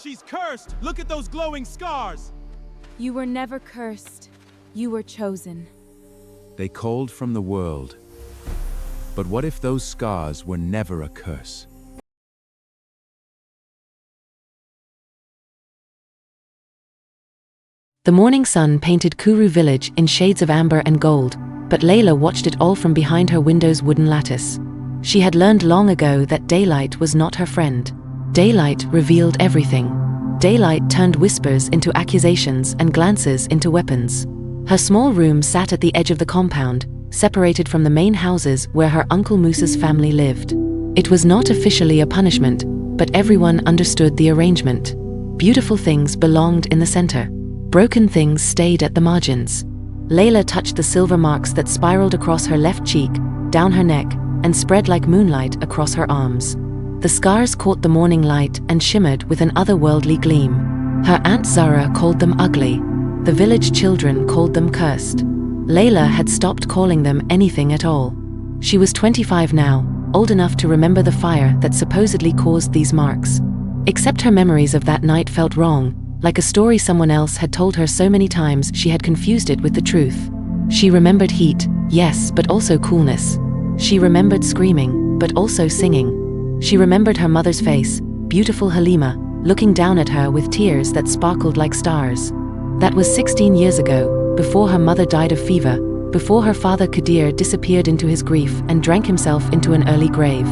She's cursed! Look at those glowing scars! You were never cursed. You were chosen. They called from the world. But what if those scars were never a curse? The morning sun painted Kuru village in shades of amber and gold, but Laila watched it all from behind her window's wooden lattice. She had learned long ago that daylight was not her friend. Daylight revealed everything. Daylight turned whispers into accusations and glances into weapons. Her small room sat at the edge of the compound, separated from the main houses where her Uncle Moose's family lived. It was not officially a punishment, but everyone understood the arrangement. Beautiful things belonged in the center. Broken things stayed at the margins. Laila touched the silver marks that spiraled across her left cheek, down her neck, and spread like moonlight across her arms. The scars caught the morning light and shimmered with an otherworldly gleam. Her Aunt Zara called them ugly. The village children called them cursed. Laila had stopped calling them anything at all. She was 25 now, old enough to remember the fire that supposedly caused these marks. Except her memories of that night felt wrong, like a story someone else had told her so many times she had confused it with the truth. She remembered heat, yes, but also coolness. She remembered screaming, but also singing. She remembered her mother's face, beautiful Halima, looking down at her with tears that sparkled like stars. That was 16 years ago, before her mother died of fever, before her father Kadir disappeared into his grief and drank himself into an early grave.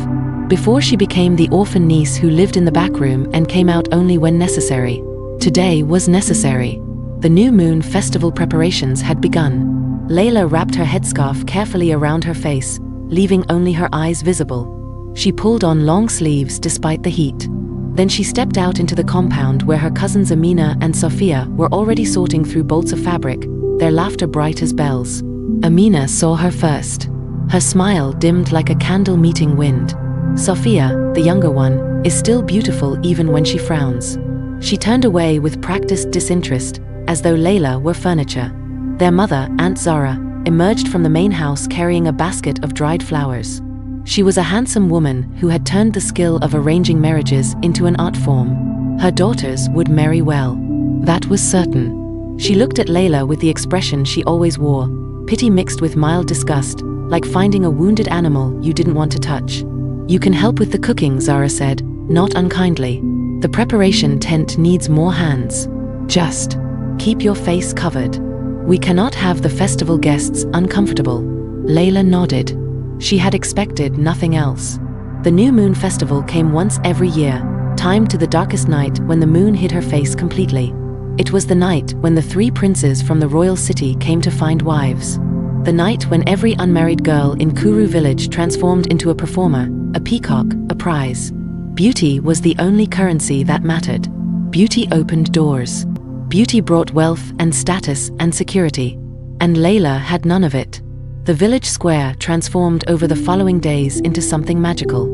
Before she became the orphan niece who lived in the back room and came out only when necessary. Today was necessary. The new moon festival preparations had begun. Laila wrapped her headscarf carefully around her face, leaving only her eyes visible. She pulled on long sleeves despite the heat. Then she stepped out into the compound where her cousins Amina and Sophia were already sorting through bolts of fabric, their laughter bright as bells. Amina saw her first. Her smile dimmed like a candle meeting wind. Sophia, the younger one, is still beautiful even when she frowns. She turned away with practiced disinterest, as though Laila were furniture. Their mother, Aunt Zara, emerged from the main house carrying a basket of dried flowers. She was a handsome woman who had turned the skill of arranging marriages into an art form. Her daughters would marry well. That was certain. She looked at Laila with the expression she always wore, pity mixed with mild disgust, like finding a wounded animal you didn't want to touch. "You can help with the cooking," Zara said, not unkindly. "The preparation tent needs more hands. Just keep your face covered. We cannot have the festival guests uncomfortable." Laila nodded. She had expected nothing else. The new moon festival came once every year, timed to the darkest night when the moon hid her face completely. It was the night when the 3 princes from the royal city came to find wives. The night when every unmarried girl in Kuru village transformed into a performer, a peacock, a prize. Beauty was the only currency that mattered. Beauty opened doors. Beauty brought wealth and status and security. And Laila had none of it. The village square transformed over the following days into something magical.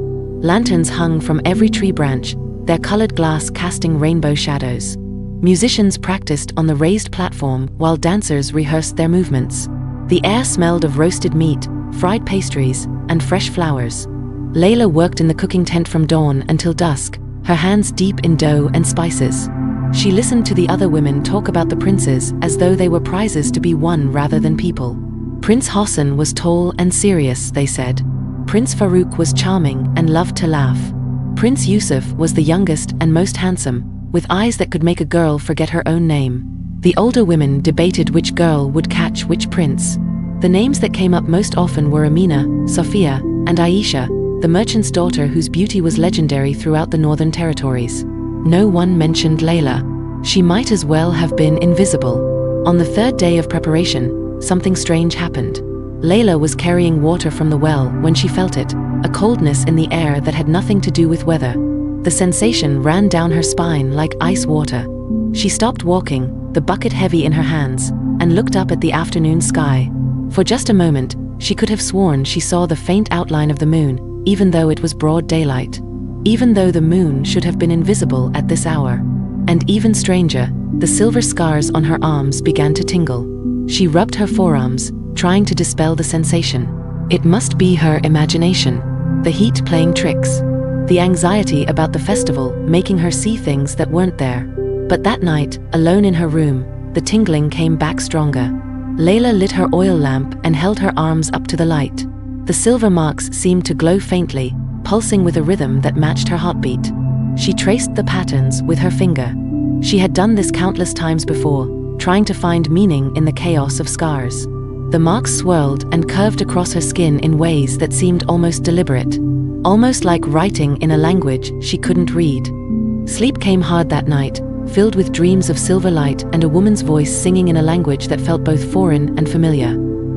Lanterns hung from every tree branch, their colored glass casting rainbow shadows. Musicians practiced on the raised platform while dancers rehearsed their movements. The air smelled of roasted meat, fried pastries, and fresh flowers. Laila worked in the cooking tent from dawn until dusk, her hands deep in dough and spices. She listened to the other women talk about the princes as though they were prizes to be won rather than people. Prince Hassan was tall and serious, they said. Prince Farouk was charming and loved to laugh. Prince Yusuf was the youngest and most handsome, with eyes that could make a girl forget her own name. The older women debated which girl would catch which prince. The names that came up most often were Amina, Sophia, and Aisha, the merchant's daughter whose beauty was legendary throughout the northern territories. No one mentioned Laila. She might as well have been invisible. On the 3rd day of preparation, something strange happened. Laila was carrying water from the well when she felt it, a coldness in the air that had nothing to do with weather. The sensation ran down her spine like ice water. She stopped walking, the bucket heavy in her hands, and looked up at the afternoon sky. For just a moment, she could have sworn she saw the faint outline of the moon, even though it was broad daylight. Even though the moon should have been invisible at this hour. And even stranger, the silver scars on her arms began to tingle. She rubbed her forearms, trying to dispel the sensation. It must be her imagination. The heat playing tricks. the anxiety about the festival making her see things that weren't there. But that night, alone in her room, the tingling came back stronger. Laila lit her oil lamp and held her arms up to the light. The silver marks seemed to glow faintly, pulsing with a rhythm that matched her heartbeat. She traced the patterns with her finger. She had done this countless times before, trying to find meaning in the chaos of scars. The marks swirled and curved across her skin in ways that seemed almost deliberate, almost like writing in a language she couldn't read. Sleep came hard that night, filled with dreams of silver light and a woman's voice singing in a language that felt both foreign and familiar.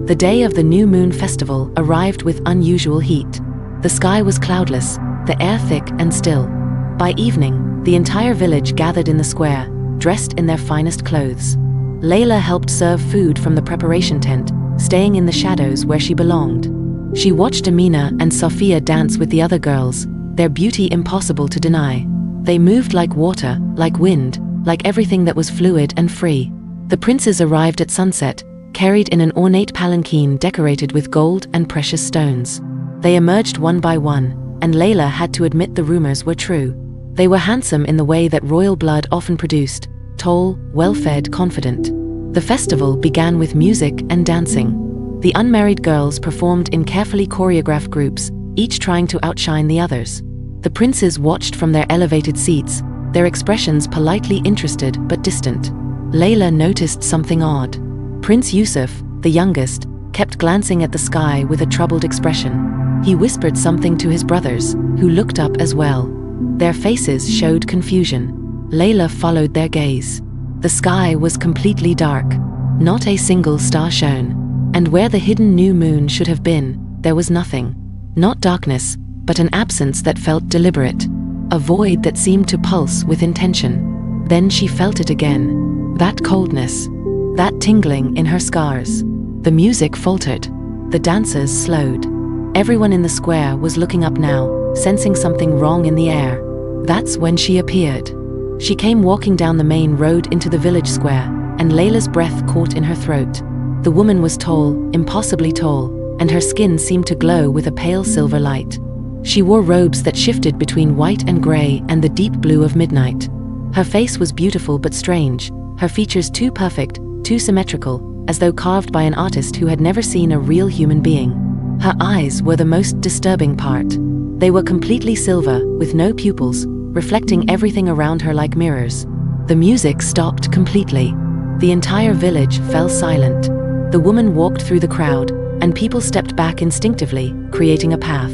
The day of the new moon festival arrived with unusual heat. The sky was cloudless, the air thick and still. By evening, the entire village gathered in the square, dressed in their finest clothes. Laila helped serve food from the preparation tent, staying in the shadows where she belonged. She watched Amina and Sophia dance with the other girls, their beauty impossible to deny. They moved like water, like wind, like everything that was fluid and free. The princes arrived at sunset, carried in an ornate palanquin decorated with gold and precious stones. They emerged one by one, and Laila had to admit the rumors were true. They were handsome in the way that royal blood often produced, tall, well-fed, confident. The festival began with music and dancing. The unmarried girls performed in carefully choreographed groups, each trying to outshine the others. The princes watched from their elevated seats, their expressions politely interested but distant. Laila noticed something odd. Prince Yusuf, the youngest, kept glancing at the sky with a troubled expression. He whispered something to his brothers, who looked up as well. Their faces showed confusion. Laila followed their gaze. The sky was completely dark. Not a single star shone. And where the hidden new moon should have been, there was nothing. Not darkness, but an absence that felt deliberate. A void that seemed to pulse with intention. Then she felt it again. That coldness. That tingling in her scars. The music faltered. The dancers slowed. Everyone in the square was looking up now, sensing something wrong in the air. That's when she appeared. She came walking down the main road into the village square, and Laila's breath caught in her throat. The woman was tall, impossibly tall, and her skin seemed to glow with a pale silver light. She wore robes that shifted between white and gray and the deep blue of midnight. Her face was beautiful but strange, her features too perfect, too symmetrical, as though carved by an artist who had never seen a real human being. Her eyes were the most disturbing part. They were completely silver, with no pupils, reflecting everything around her like mirrors. The music stopped completely. The entire village fell silent. The woman walked through the crowd, and people stepped back instinctively, creating a path.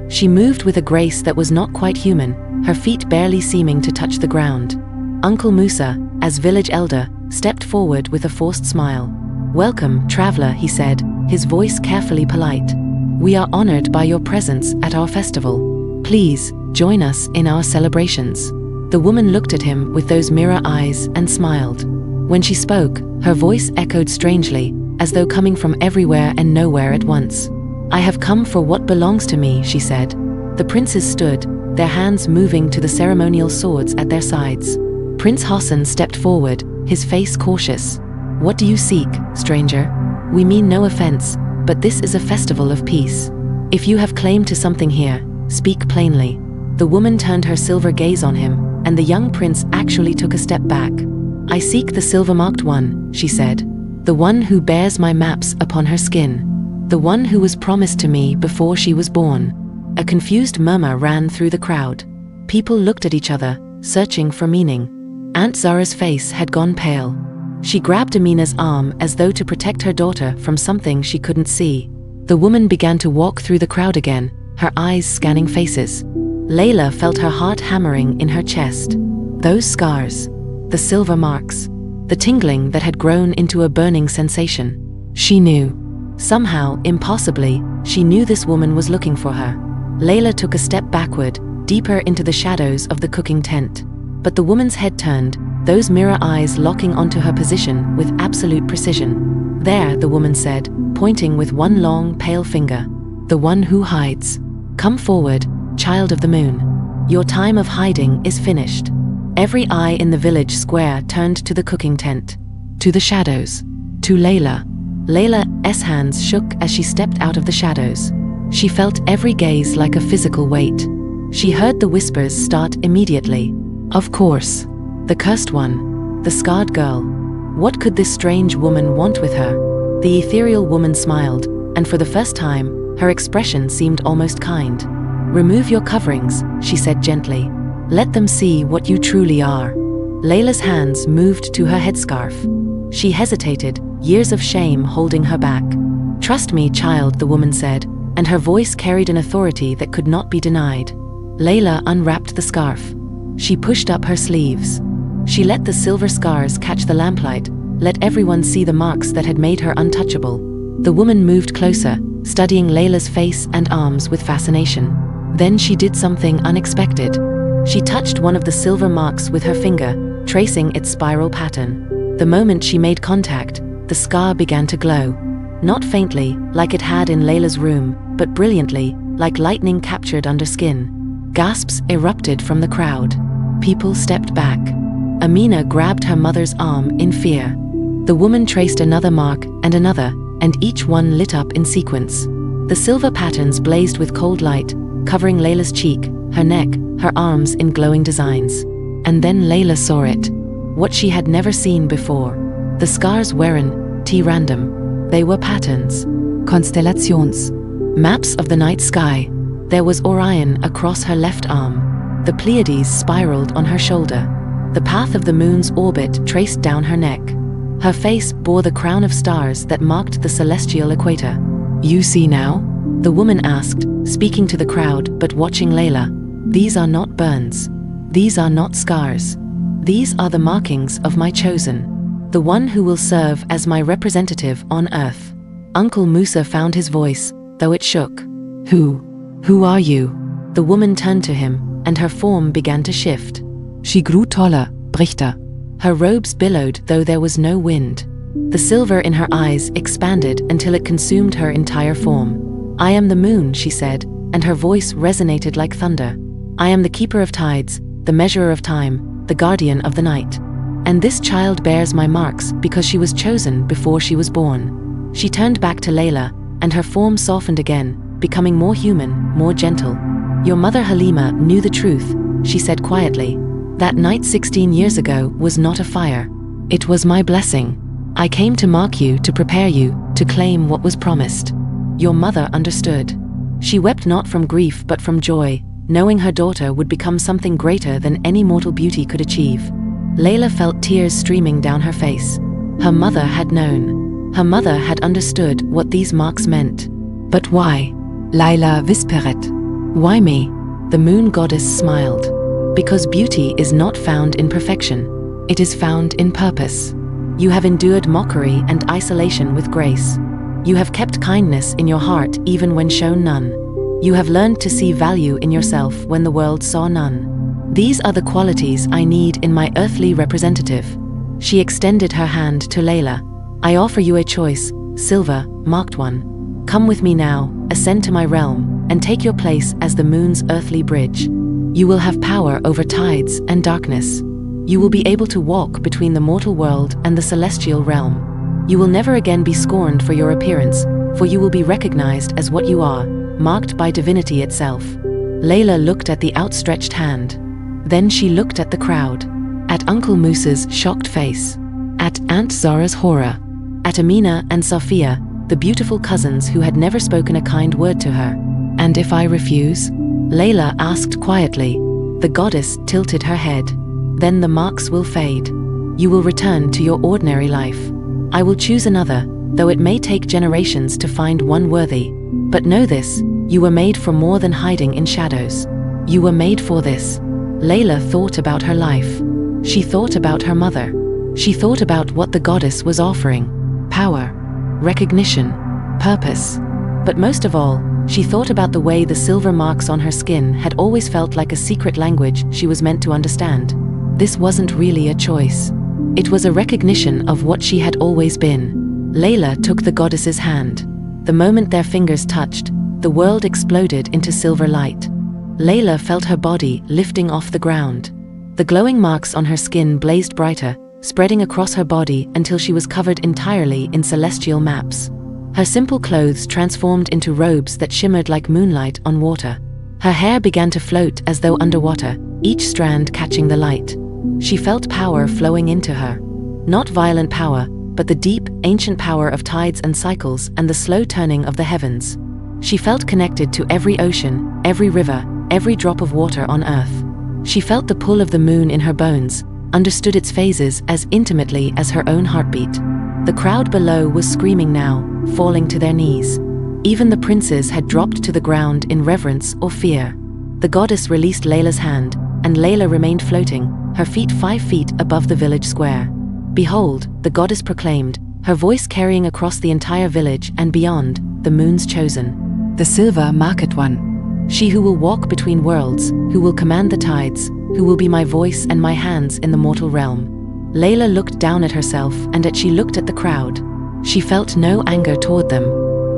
She moved with a grace that was not quite human, her feet barely seeming to touch the ground. Uncle Musa, as village elder, stepped forward with a forced smile. "Welcome, traveler," he said, his voice carefully polite. "We are honored by your presence at our festival. Please, join us in our celebrations." The woman looked at him with those mirror eyes and smiled. When she spoke, her voice echoed strangely, as though coming from everywhere and nowhere at once. "I have come for what belongs to me," she said. The princes stood, their hands moving to the ceremonial swords at their sides. Prince Hassan stepped forward, his face cautious. "What do you seek, stranger? We mean no offense, but this is a festival of peace. If you have claim to something here, speak plainly." The woman turned her silver gaze on him, and the young prince actually took a step back. "I seek the silver-marked one," she said. "The one who bears my maps upon her skin. The one who was promised to me before she was born." A confused murmur ran through the crowd. People looked at each other, searching for meaning. Aunt Zara's face had gone pale. She grabbed Amina's arm as though to protect her daughter from something she couldn't see. The woman began to walk through the crowd again, her eyes scanning faces. Laila felt her heart hammering in her chest. Those scars, the silver marks, the tingling that had grown into a burning sensation. She knew. Somehow, impossibly, she knew this woman was looking for her. Laila took a step backward, deeper into the shadows of the cooking tent. But the woman's head turned, those mirror eyes locking onto her position with absolute precision. "There," the woman said, pointing with one long, pale finger. "The one who hides. Come forward, child of the moon. Your time of hiding is finished." Every eye in the village square turned to the cooking tent, to the shadows, to Laila. Laila's hands shook as she stepped out of the shadows. She felt every gaze like a physical weight. She heard the whispers start immediately. Of course. The cursed one. The scarred girl. What could this strange woman want with her? The ethereal woman smiled, and for the first time, her expression seemed almost kind. Remove your coverings, she said gently. Let them see what you truly are. Layla's hands moved to her headscarf. She hesitated, years of shame holding her back. Trust me, child, the woman said, and her voice carried an authority that could not be denied. Layla unwrapped the scarf. She pushed up her sleeves. She let the silver scars catch the lamplight, let everyone see the marks that had made her untouchable. The woman moved closer, studying Layla's face and arms with fascination. Then she did something unexpected. She touched one of the silver marks with her finger, tracing its spiral pattern. The moment she made contact, the scar began to glow. Not faintly, like it had in Layla's room, but brilliantly, like lightning captured under skin. Gasps erupted from the crowd. People stepped back. Amina grabbed her mother's arm in fear. The woman traced another mark and another, and each one lit up in sequence. The silver patterns blazed with cold light, covering Layla's cheek, her neck, her arms in glowing designs. And then Layla saw it. What she had never seen before. The scars weren't random. They were patterns. Constellations. Maps of the night sky. There was Orion across her left arm. The Pleiades spiraled on her shoulder. The path of the moon's orbit traced down her neck. Her face bore the crown of stars that marked the celestial equator. You see now? The woman asked, speaking to the crowd but watching Layla. These are not burns. These are not scars. These are the markings of my chosen. The one who will serve as my representative on earth. Uncle Musa found his voice, though it shook. Who are you? The woman turned to him, and her form began to shift. She grew taller, brichter. Her robes billowed though there was no wind. The silver in her eyes expanded until it consumed her entire form. I am the moon, she said, and her voice resonated like thunder. I am the keeper of tides, the measurer of time, the guardian of the night. And this child bears my marks because she was chosen before she was born. She turned back to Layla, and her form softened again, becoming more human, more gentle. Your mother Halima knew the truth, she said quietly. That night 16 years ago was not a fire. It was my blessing. I came to mark you, to prepare you, to claim what was promised. Your mother understood. She wept not from grief but from joy, knowing her daughter would become something greater than any mortal beauty could achieve. Layla felt tears streaming down her face. Her mother had known. Her mother had understood what these marks meant. But why? Laila whisperet. Why me? The moon goddess smiled. Because beauty is not found in perfection. It is found in purpose. You have endured mockery and isolation with grace. You have kept kindness in your heart even when shown none. You have learned to see value in yourself when the world saw none. These are the qualities I need in my earthly representative. She extended her hand to Layla. I offer you a choice, silver, marked one. Come with me now, ascend to my realm, and take your place as the moon's earthly bridge. You will have power over tides and darkness. You will be able to walk between the mortal world and the celestial realm. You will never again be scorned for your appearance, for you will be recognized as what you are, marked by divinity itself. Layla looked at the outstretched hand. Then she looked at the crowd, at Uncle Musa's shocked face, at Aunt Zara's horror, at Amina and Safia, the beautiful cousins who had never spoken a kind word to her. And if I refuse? Layla asked quietly. The goddess tilted her head. Then the marks will fade. You will return to your ordinary life. I will choose another, though it may take generations to find one worthy. But know this, you were made for more than hiding in shadows. You were made for this. Layla thought about her life. She thought about her mother. She thought about what the goddess was offering. Power, recognition, purpose. But most of all, she thought about the way the silver marks on her skin had always felt like a secret language she was meant to understand. This wasn't really a choice. It was a recognition of what she had always been. Layla took the goddess's hand. The moment their fingers touched, the world exploded into silver light. Layla felt her body lifting off the ground. The glowing marks on her skin blazed brighter, spreading across her body until she was covered entirely in celestial maps. Her simple clothes transformed into robes that shimmered like moonlight on water. Her hair began to float as though underwater, each strand catching the light. She felt power flowing into her. Not violent power, but the deep, ancient power of tides and cycles and the slow turning of the heavens. She felt connected to every ocean, every river, every drop of water on earth. She felt the pull of the moon in her bones, understood its phases as intimately as her own heartbeat. The crowd below was screaming now, falling to their knees. Even the princes had dropped to the ground in reverence or fear. The goddess released Laila's hand, and Laila remained floating, her feet 5 feet above the village square. Behold, the goddess proclaimed, her voice carrying across the entire village and beyond, the moon's chosen, the silver market one. She who will walk between worlds, who will command the tides, who will be my voice and my hands in the mortal realm. Laila looked down at herself and she looked at the crowd. She felt no anger toward them,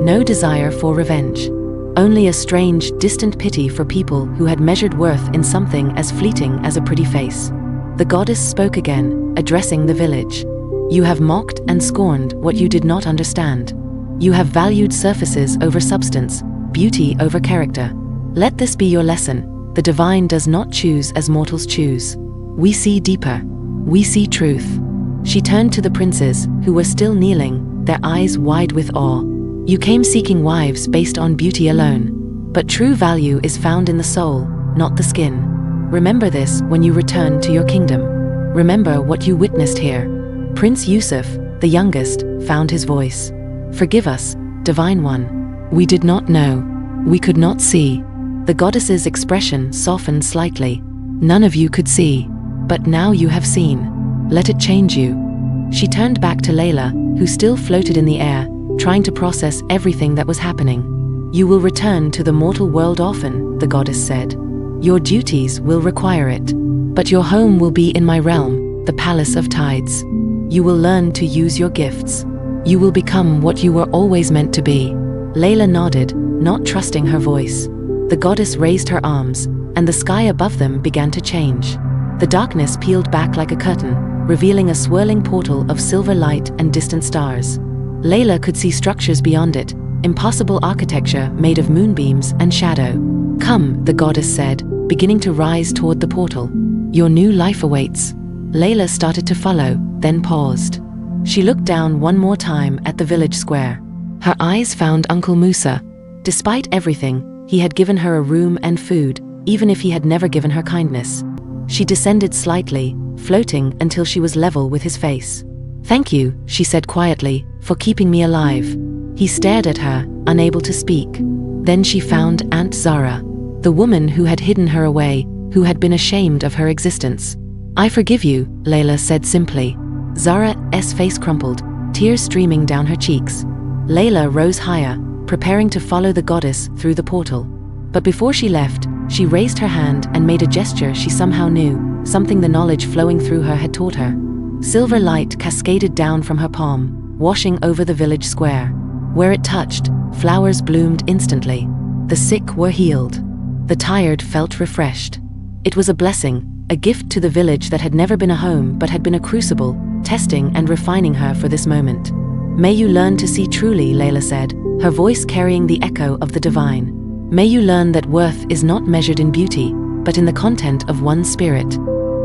no desire for revenge. Only a strange, distant pity for people who had measured worth in something as fleeting as a pretty face. The goddess spoke again, addressing the village. You have mocked and scorned what you did not understand. You have valued surfaces over substance, beauty over character. Let this be your lesson. The divine does not choose as mortals choose. We see deeper. We see truth. She turned to the princes, who were still kneeling, their eyes wide with awe. You came seeking wives based on beauty alone. But true value is found in the soul, not the skin. Remember this when you return to your kingdom. Remember what you witnessed here. Prince Yusuf, the youngest, found his voice. Forgive us, Divine One. We did not know. We could not see. The goddess's expression softened slightly. None of you could see. But now you have seen. Let it change you. She turned back to Laila, who still floated in the air, trying to process everything that was happening. You will return to the mortal world often, the goddess said. Your duties will require it. But your home will be in my realm, the Palace of Tides. You will learn to use your gifts. You will become what you were always meant to be. Laila nodded, not trusting her voice. The goddess raised her arms, and the sky above them began to change. The darkness peeled back like a curtain, revealing a swirling portal of silver light and distant stars. Laila could see structures beyond it, impossible architecture made of moonbeams and shadow. Come, the goddess said, beginning to rise toward the portal. Your new life awaits. Laila started to follow, then paused. She looked down one more time at the village square. Her eyes found Uncle Musa. Despite everything, he had given her a room and food, even if he had never given her kindness. She descended slightly, floating until she was level with his face. Thank you, she said quietly, for keeping me alive. He stared at her, unable to speak. Then she found Aunt Zara, the woman who had hidden her away, who had been ashamed of her existence. I forgive you, Laila said simply. Zara's face crumpled, tears streaming down her cheeks. Laila rose higher, preparing to follow the goddess through the portal. But before she left, she raised her hand and made a gesture she somehow knew, something the knowledge flowing through her had taught her. Silver light cascaded down from her palm, washing over the village square. Where it touched, flowers bloomed instantly. The sick were healed. The tired felt refreshed. It was a blessing, a gift to the village that had never been a home but had been a crucible, testing and refining her for this moment. May you learn to see truly, Laila said, her voice carrying the echo of the divine. May you learn that worth is not measured in beauty, but in the content of one's spirit.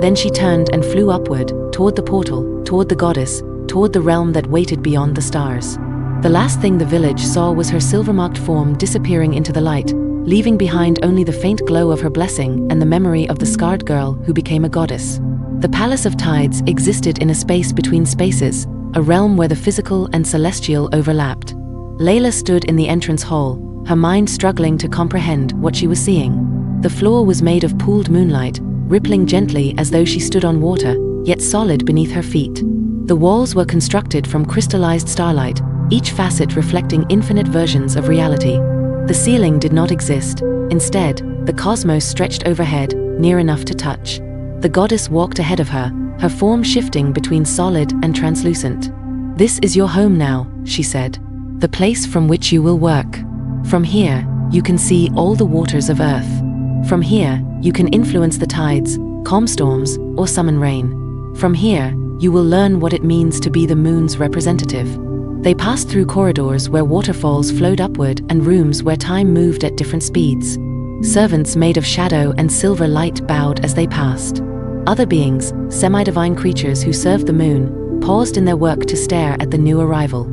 Then she turned and flew upward, toward the portal, toward the goddess, toward the realm that waited beyond the stars. The last thing the village saw was her silver-marked form disappearing into the light, leaving behind only the faint glow of her blessing and the memory of the scarred girl who became a goddess. The Palace of Tides existed in a space between spaces, a realm where the physical and celestial overlapped. Laila stood in the entrance hall, her mind struggling to comprehend what she was seeing. The floor was made of pooled moonlight, rippling gently as though she stood on water, yet solid beneath her feet. The walls were constructed from crystallized starlight, each facet reflecting infinite versions of reality. The ceiling did not exist. Instead, the cosmos stretched overhead, near enough to touch. The goddess walked ahead of her, her form shifting between solid and translucent. This is your home now, she said. The place from which you will work. From here, you can see all the waters of earth. From here, you can influence the tides, calm storms, or summon rain. From here, you will learn what it means to be the moon's representative. They passed through corridors where waterfalls flowed upward and rooms where time moved at different speeds. Servants made of shadow and silver light bowed as they passed. Other beings, semi-divine creatures who served the moon, paused in their work to stare at the new arrival.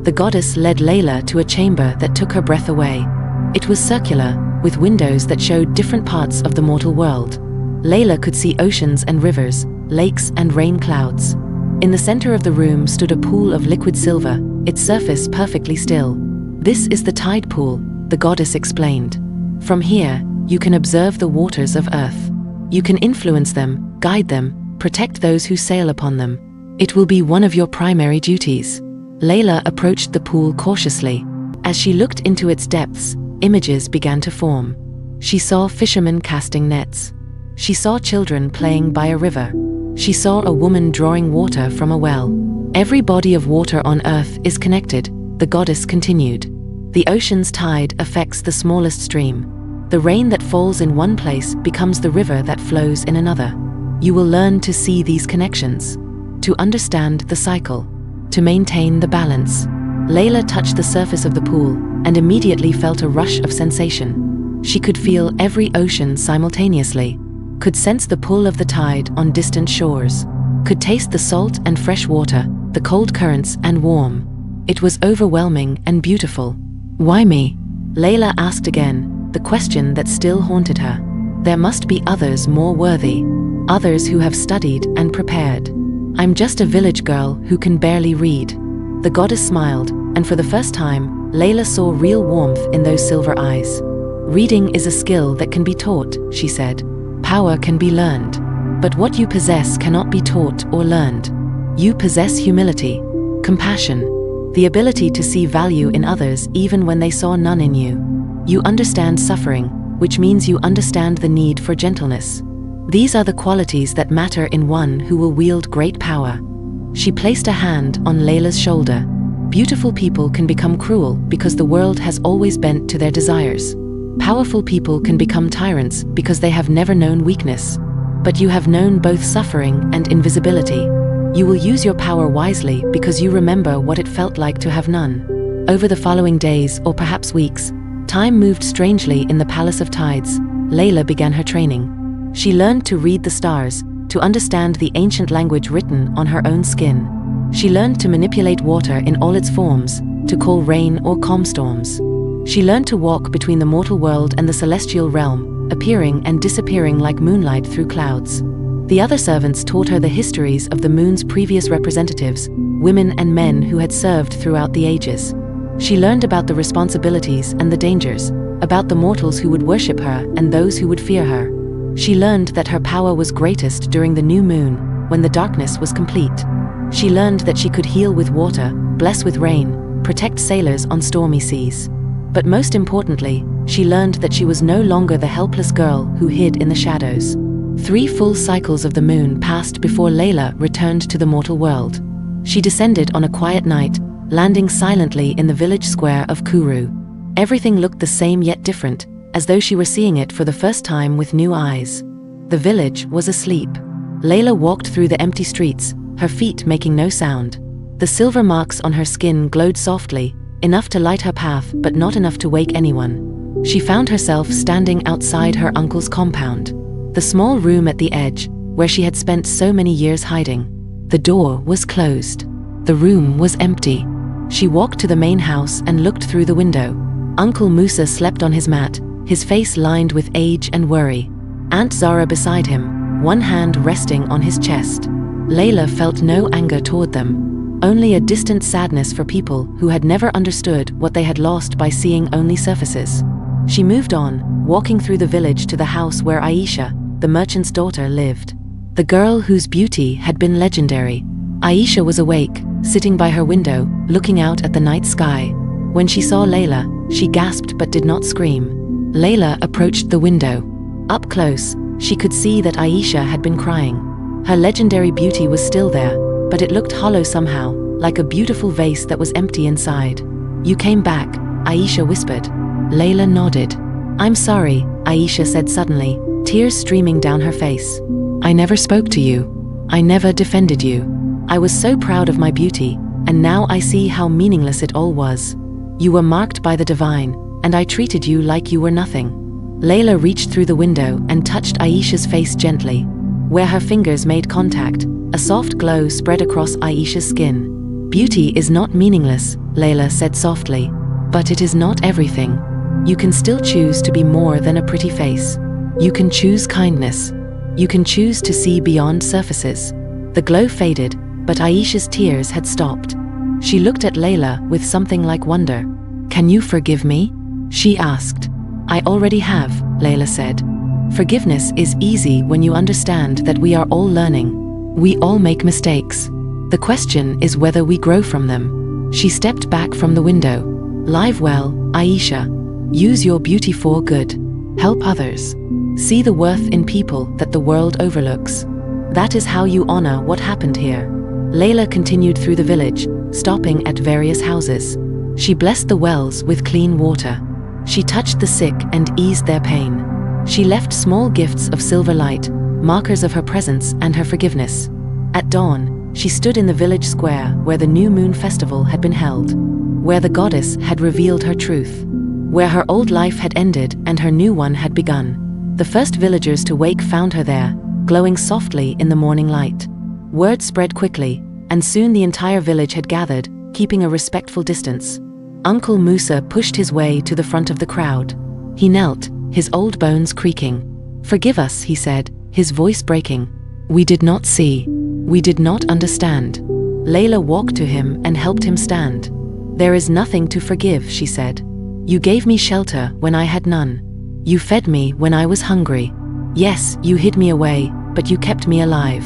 The goddess led Laila to a chamber that took her breath away. It was circular, with windows that showed different parts of the mortal world. Laila could see oceans and rivers, lakes and rain clouds. In the center of the room stood a pool of liquid silver, its surface perfectly still. "This is the tide pool," the goddess explained. "From here, you can observe the waters of earth. You can influence them, guide them, protect those who sail upon them. It will be one of your primary duties." Laila approached the pool cautiously. As she looked into its depths, images began to form. She saw fishermen casting nets. She saw children playing by a river. She saw a woman drawing water from a well. "Every body of water on earth is connected," the goddess continued. "The ocean's tide affects the smallest stream. The rain that falls in one place becomes the river that flows in another. You will learn to see these connections, to understand the cycle, to maintain the balance." Laila touched the surface of the pool and immediately felt a rush of sensation. She could feel every ocean simultaneously, could sense the pull of the tide on distant shores, could taste the salt and fresh water, the cold currents and warm. It was overwhelming and beautiful. "Why me?" Laila asked again, the question that still haunted her. "There must be others more worthy, others who have studied and prepared. I'm just a village girl who can barely read." The goddess smiled, and for the first time, Laila saw real warmth in those silver eyes. "Reading is a skill that can be taught," she said. "Power can be learned. But what you possess cannot be taught or learned. You possess humility, compassion, the ability to see value in others even when they saw none in you. You understand suffering, which means you understand the need for gentleness. These are the qualities that matter in one who will wield great power." She placed a hand on Laila's shoulder. "Beautiful people can become cruel because the world has always bent to their desires. Powerful people can become tyrants because they have never known weakness. But you have known both suffering and invisibility. You will use your power wisely because you remember what it felt like to have none." Over the following days, or perhaps weeks, time moved strangely in the Palace of Tides. Laila began her training. She learned to read the stars, to understand the ancient language written on her own skin. She learned to manipulate water in all its forms, to call rain or calm storms. She learned to walk between the mortal world and the celestial realm, appearing and disappearing like moonlight through clouds. The other servants taught her the histories of the moon's previous representatives, women and men who had served throughout the ages. She learned about the responsibilities and the dangers, about the mortals who would worship her and those who would fear her. She learned that her power was greatest during the new moon, when the darkness was complete. She learned that she could heal with water, bless with rain, protect sailors on stormy seas. But most importantly, she learned that she was no longer the helpless girl who hid in the shadows. 3 full cycles of the moon passed before Laila returned to the mortal world. She descended on a quiet night, landing silently in the village square of Kuru. Everything looked the same yet different, as though she were seeing it for the first time with new eyes. The village was asleep. Laila walked through the empty streets, her feet making no sound. The silver marks on her skin glowed softly, enough to light her path but not enough to wake anyone. She found herself standing outside her uncle's compound. The small room at the edge, where she had spent so many years hiding. The door was closed. The room was empty. She walked to the main house and looked through the window. Uncle Musa slept on his mat, his face lined with age and worry. Aunt Zara beside him, one hand resting on his chest. Laila felt no anger toward them, only a distant sadness for people who had never understood what they had lost by seeing only surfaces. She moved on, walking through the village to the house where Aisha, the merchant's daughter, lived. The girl whose beauty had been legendary. Aisha was awake, sitting by her window, looking out at the night sky. When she saw Laila, she gasped but did not scream. Laila approached the window. Up close, she could see that Aisha had been crying. Her legendary beauty was still there, but it looked hollow somehow, like a beautiful vase that was empty inside. "You came back," Aisha whispered. Laila nodded. "I'm sorry," Aisha said suddenly, tears streaming down her face. "I never spoke to you. I never defended you. I was so proud of my beauty, and now I see how meaningless it all was. You were marked by the divine, and I treated you like you were nothing." Laila reached through the window and touched Aisha's face gently. Where her fingers made contact, a soft glow spread across Aisha's skin. Beauty is not meaningless, Laila said softly, but it is not everything. You can still choose to be more than a pretty face. You can choose kindness. You can choose to see beyond surfaces. The glow faded, but Aisha's tears had stopped. She looked at Laila with something like wonder. "Can you forgive me?" she asked. "I already have," Laila said. "Forgiveness is easy when you understand that we are all learning. We all make mistakes. The question is whether we grow from them." She stepped back from the window. "Live well, Aisha. Use your beauty for good. Help others. See the worth in people that the world overlooks. That is how you honor what happened here." Laila continued through the village, stopping at various houses. She blessed the wells with clean water. She touched the sick and eased their pain. She left small gifts of silver light, markers of her presence and her forgiveness. At dawn, she stood in the village square where the new moon festival had been held, where the goddess had revealed her truth, where her old life had ended and her new one had begun. The first villagers to wake found her there, glowing softly in the morning light. Word spread quickly, and soon the entire village had gathered, keeping a respectful distance. Uncle Musa pushed his way to the front of the crowd. He knelt, his old bones creaking. "Forgive us," he said, his voice breaking. "We did not see. We did not understand." Laila walked to him and helped him stand. "There is nothing to forgive," she said. "You gave me shelter when I had none. You fed me when I was hungry. Yes, you hid me away, but you kept me alive.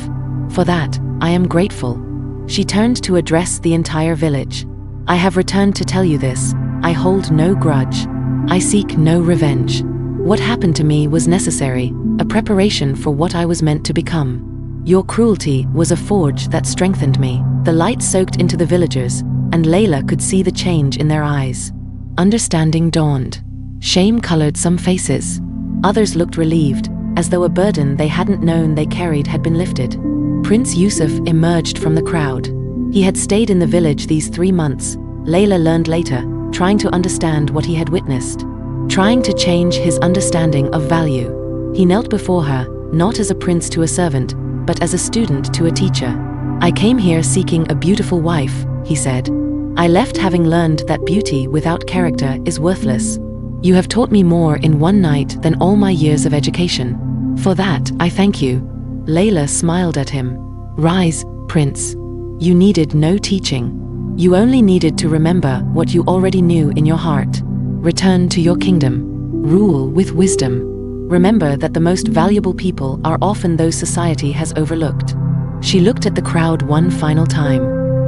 For that, I am grateful." She turned to address the entire village. "I have returned to tell you this. I hold no grudge. I seek no revenge. What happened to me was necessary, a preparation for what I was meant to become. Your cruelty was a forge that strengthened me." The light soaked into the villagers, and Laila could see the change in their eyes. Understanding dawned. Shame colored some faces. Others looked relieved, as though a burden they hadn't known they carried had been lifted. Prince Yusuf emerged from the crowd. He had stayed in the village these 3 months, Laila learned later, trying to understand what he had witnessed, trying to change his understanding of value. He knelt before her, not as a prince to a servant, but as a student to a teacher. "I came here seeking a beautiful wife," he said. "I left having learned that beauty without character is worthless. You have taught me more in one night than all my years of education. For that, I thank you." Laila smiled at him. "Rise, Prince. You needed no teaching. You only needed to remember what you already knew in your heart. Return to your kingdom. Rule with wisdom. Remember that the most valuable people are often those society has overlooked." She looked at the crowd one final time.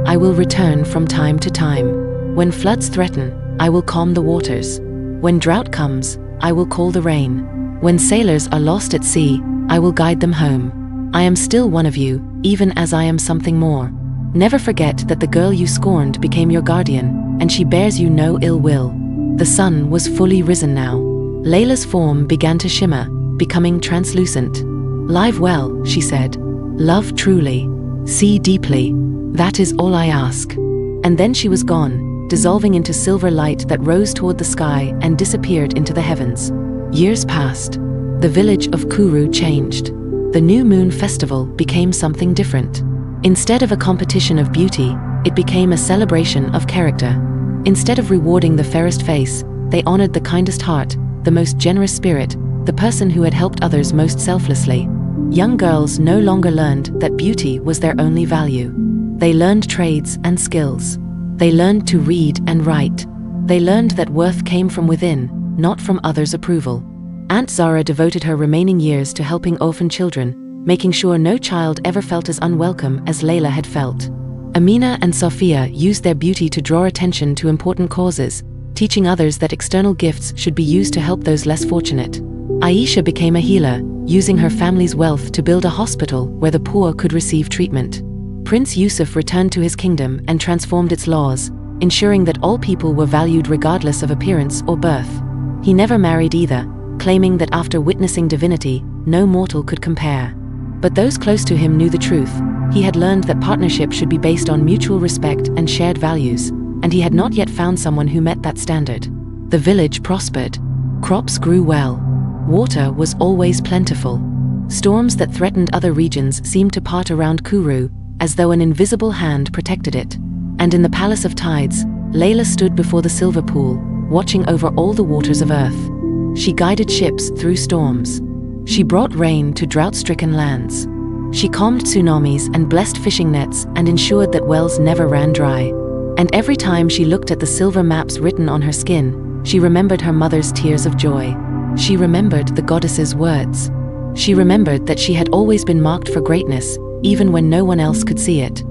"I will return from time to time. When floods threaten, I will calm the waters. When drought comes, I will call the rain. When sailors are lost at sea, I will guide them home. I am still one of you, even as I am something more. Never forget that the girl you scorned became your guardian, and she bears you no ill will." The sun was fully risen now. Layla's form began to shimmer, becoming translucent. "Live well," she said. "Love truly. See deeply. That is all I ask." And then she was gone, dissolving into silver light that rose toward the sky and disappeared into the heavens. Years passed. The village of Kuru changed. The new moon festival became something different. Instead of a competition of beauty, it became a celebration of character. Instead of rewarding the fairest face, they honored the kindest heart, the most generous spirit, the person who had helped others most selflessly. Young girls no longer learned that beauty was their only value. They learned trades and skills. They learned to read and write. They learned that worth came from within, not from others' approval. Aunt Zara devoted her remaining years to helping orphan children, making sure no child ever felt as unwelcome as Laila had felt. Amina and Sophia used their beauty to draw attention to important causes, teaching others that external gifts should be used to help those less fortunate. Aisha became a healer, using her family's wealth to build a hospital where the poor could receive treatment. Prince Yusuf returned to his kingdom and transformed its laws, ensuring that all people were valued regardless of appearance or birth. He never married either, claiming that after witnessing divinity, no mortal could compare. But those close to him knew the truth. He had learned that partnership should be based on mutual respect and shared values, and he had not yet found someone who met that standard. The village prospered. Crops grew well. Water was always plentiful. Storms that threatened other regions seemed to part around Kuru, as though an invisible hand protected it. And in the Palace of Tides, Laila stood before the silver pool, watching over all the waters of earth. She guided ships through storms. She brought rain to drought-stricken lands. She calmed tsunamis and blessed fishing nets and ensured that wells never ran dry. And every time she looked at the silver maps written on her skin, she remembered her mother's tears of joy. She remembered the goddess's words. She remembered that she had always been marked for greatness, even when no one else could see it.